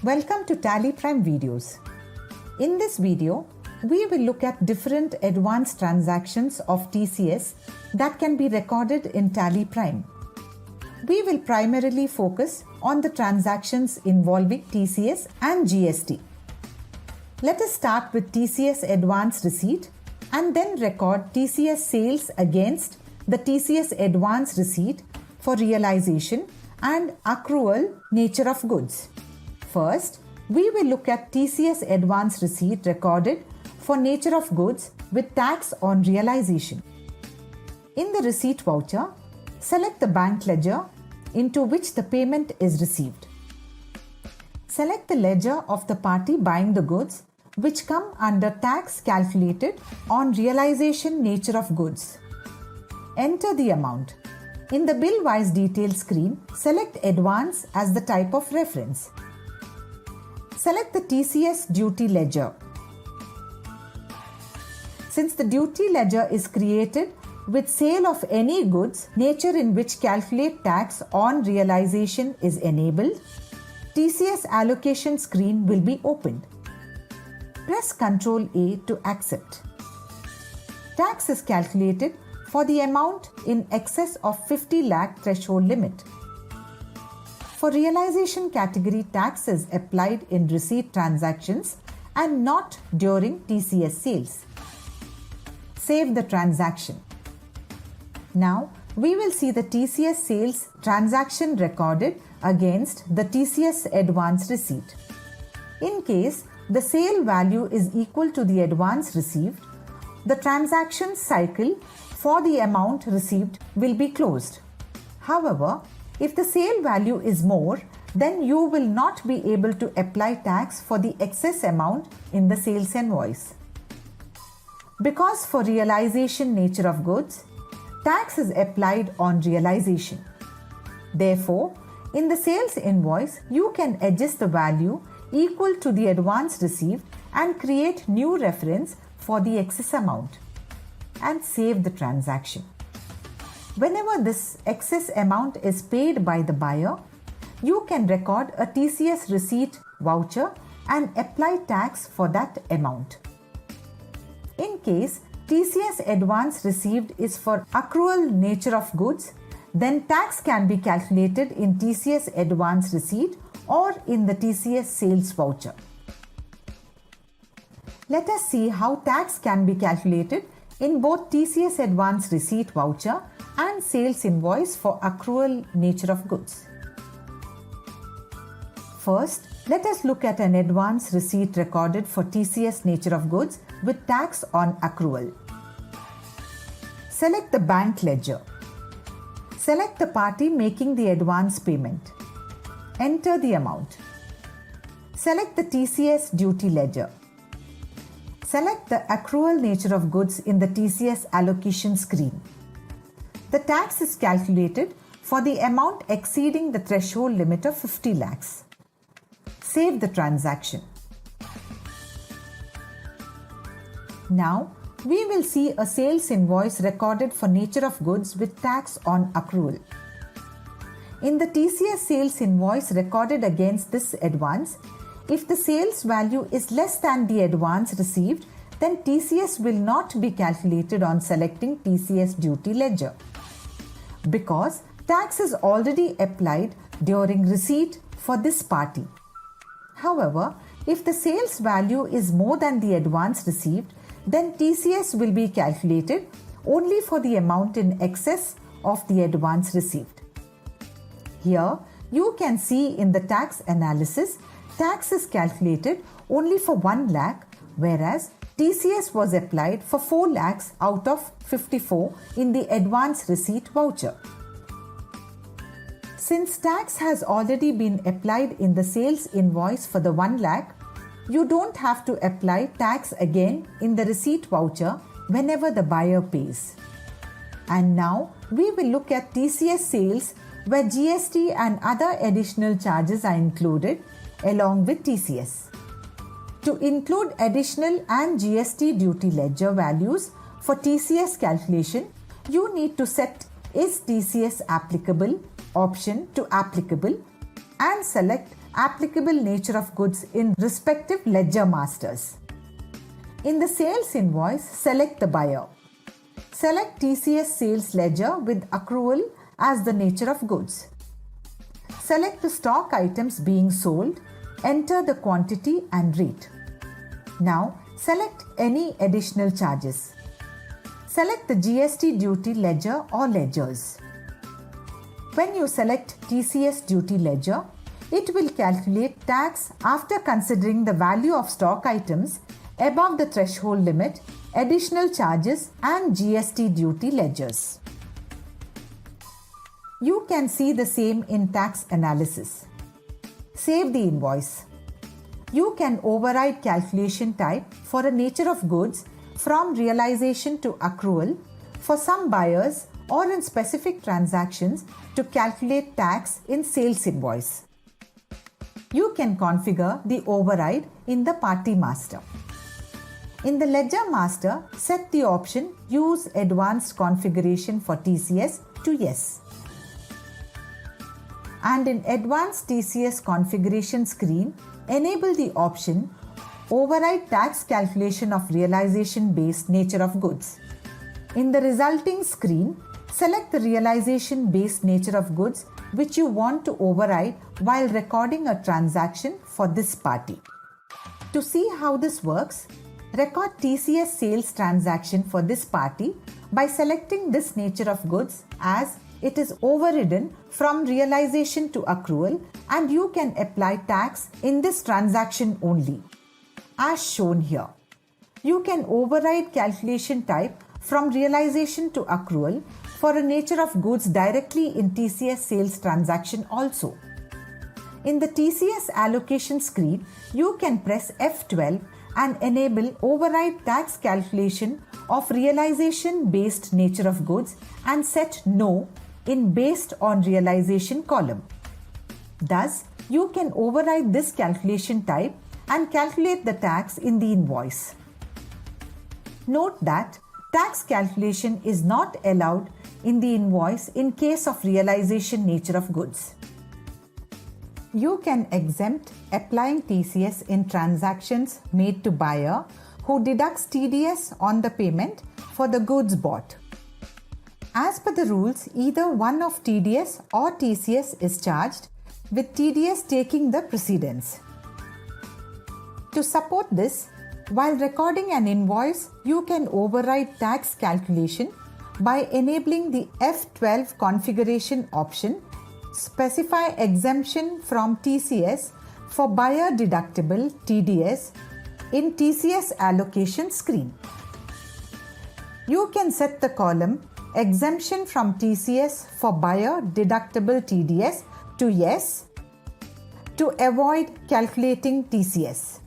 Welcome to Tally Prime videos. In this video, we will look at different advanced transactions of TCS that can be recorded in Tally Prime. We will primarily focus on the transactions involving TCS and GST. Let us start with TCS advance receipt and then record TCS sales against the TCS advance receipt for realization and accrual nature of goods. First, we will look at TCS advance receipt recorded for nature of goods with tax on realization. In the receipt voucher, select the bank ledger into which the payment is received. Select the ledger of the party buying the goods which come under tax calculated on realization nature of goods. Enter the amount. In the bill-wise detail screen, select advance as the type of reference. Select the TCS duty ledger. Since the duty ledger is created with sale of any goods, nature in which calculate tax on realization is enabled, TCS allocation screen will be opened. Press Ctrl A to accept. Tax is calculated for the amount in excess of 50 lakh threshold limit. For realization category, tax is applied in receipt transactions and not during TCS sales. Save the transaction. Now, we will see the TCS sales transaction recorded against the TCS advance receipt. In case the sale value is equal to the advance received, the transaction cycle for the amount received will be closed. However, if the sale value is more, then you will not be able to apply tax for the excess amount in the sales invoice. Because for realization nature of goods, tax is applied on realization. Therefore, in the sales invoice, you can adjust the value equal to the advance received and create new reference for the excess amount and save the transaction. Whenever this excess amount is paid by the buyer, you can record a TCS receipt voucher and apply tax for that amount. In case TCS advance received is for accrual nature of goods, then tax can be calculated in TCS advance receipt or in the TCS sales voucher. Let us see how tax can be calculated in both TCS advance receipt voucher and sales invoice for accrual nature of goods. First, let us look at an advance receipt recorded for TCS nature of goods with tax on accrual. Select the bank ledger. Select the party making the advance payment. Enter the amount. Select the TCS duty ledger. Select the accrual nature of goods in the TCS allocation screen. The tax is calculated for the amount exceeding the threshold limit of 50 lakhs. Save the transaction. Now, we will see a sales invoice recorded for nature of goods with tax on accrual. In the TCS sales invoice recorded against this advance, if the sales value is less than the advance received, then TCS will not be calculated on selecting TCS duty ledger, because tax is already applied during receipt for this party. However, if the sales value is more than the advance received, then TCS will be calculated only for the amount in excess of the advance received. Here, you can see in the tax analysis, tax is calculated only for 1 lakh, whereas TCS was applied for 4 lakhs out of 54 in the advance receipt voucher. Since tax has already been applied in the sales invoice for the 1 lakh, you don't have to apply tax again in the receipt voucher whenever the buyer pays. And now we will look at TCS sales where GST and other additional charges are included along with TCS. To include additional and GST duty ledger values for TCS calculation, you need to set Is TCS applicable option to applicable and select applicable nature of goods in respective ledger masters. In the sales invoice, select the buyer. Select TCS sales ledger with accrual as the nature of goods. Select the stock items being sold, enter the quantity and rate. Now, select any additional charges. Select the GST duty ledger or ledgers. When you select TCS duty ledger, it will calculate tax after considering the value of stock items above the threshold limit, additional charges and GST duty ledgers. You can see the same in tax analysis. Save the invoice. You can override calculation type for a nature of goods from realization to accrual for some buyers or in specific transactions to calculate tax in sales invoice. You can configure the override in the party master. In the ledger master, set the option Use Advanced Configuration for TCS to Yes. And in Advanced TCS Configuration screen, enable the option Override Tax Calculation of Realization-Based Nature of Goods. In the resulting screen, select the realization-based nature of goods which you want to override while recording a transaction for this party. To see how this works, record TCS sales transaction for this party by selecting this nature of goods as it is overridden from realization to accrual and you can apply tax in this transaction only. As shown here, you can override calculation type from realization to accrual for a nature of goods directly in TCS sales transaction also. In the TCS allocation screen, you can press F12 and enable override tax calculation of realization based nature of goods and set No in based on realization column. Thus, you can override this calculation type and calculate the tax in the invoice. Note that tax calculation is not allowed in the invoice in case of realization nature of goods. You can exempt applying TCS in transactions made to buyer who deducts TDS on the payment for the goods bought. As per the rules, either one of TDS or TCS is charged, with TDS taking the precedence. To support this, while recording an invoice, you can override tax calculation by enabling the F12 configuration option, specify exemption from TCS for buyer deductible TDS in TCS allocation screen. You can set the column Exemption from TCS for buyer deductible TDS to Yes to avoid calculating TCS.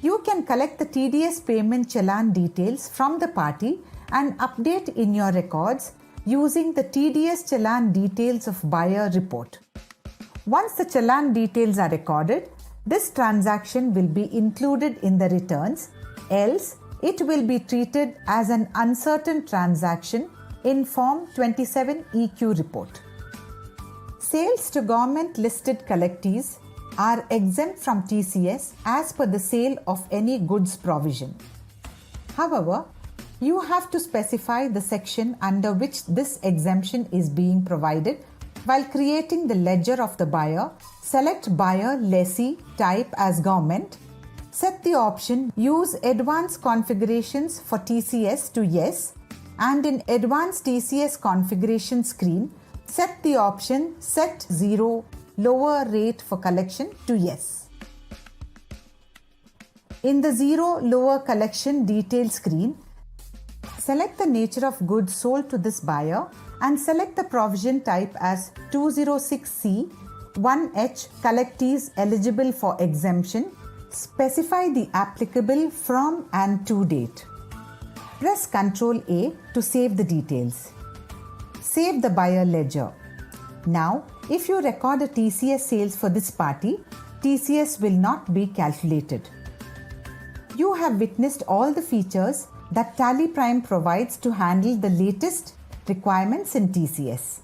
You can collect the TDS payment challan details from the party and update in your records using the TDS challan details of buyer report. Once the challan details are recorded, this transaction will be included in the returns, else it will be treated as an uncertain transaction in Form 27 EQ report. Sales to government listed collectees are exempt from TCS as per the sale of any goods provision. However, you have to specify the section under which this exemption is being provided while creating the ledger of the buyer. Select buyer lessee type as government. Set the option Use Advanced Configurations for TCS to Yes, and in Advanced TCS Configuration screen, set the option Set 0 Lower Rate for Collection to Yes. In the 0 Lower Collection Detail screen, select the nature of goods sold to this buyer and select the provision type as 206C 1H collectees eligible for exemption. Specify the applicable from and to date. Press Ctrl A to save the details. Save the buyer ledger. Now, if you record a TCS sales for this party, TCS will not be calculated. You have witnessed all the features that Tally Prime provides to handle the latest requirements in TCS.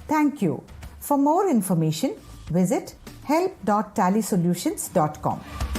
Thank you. For more information, visit help.tallysolutions.com.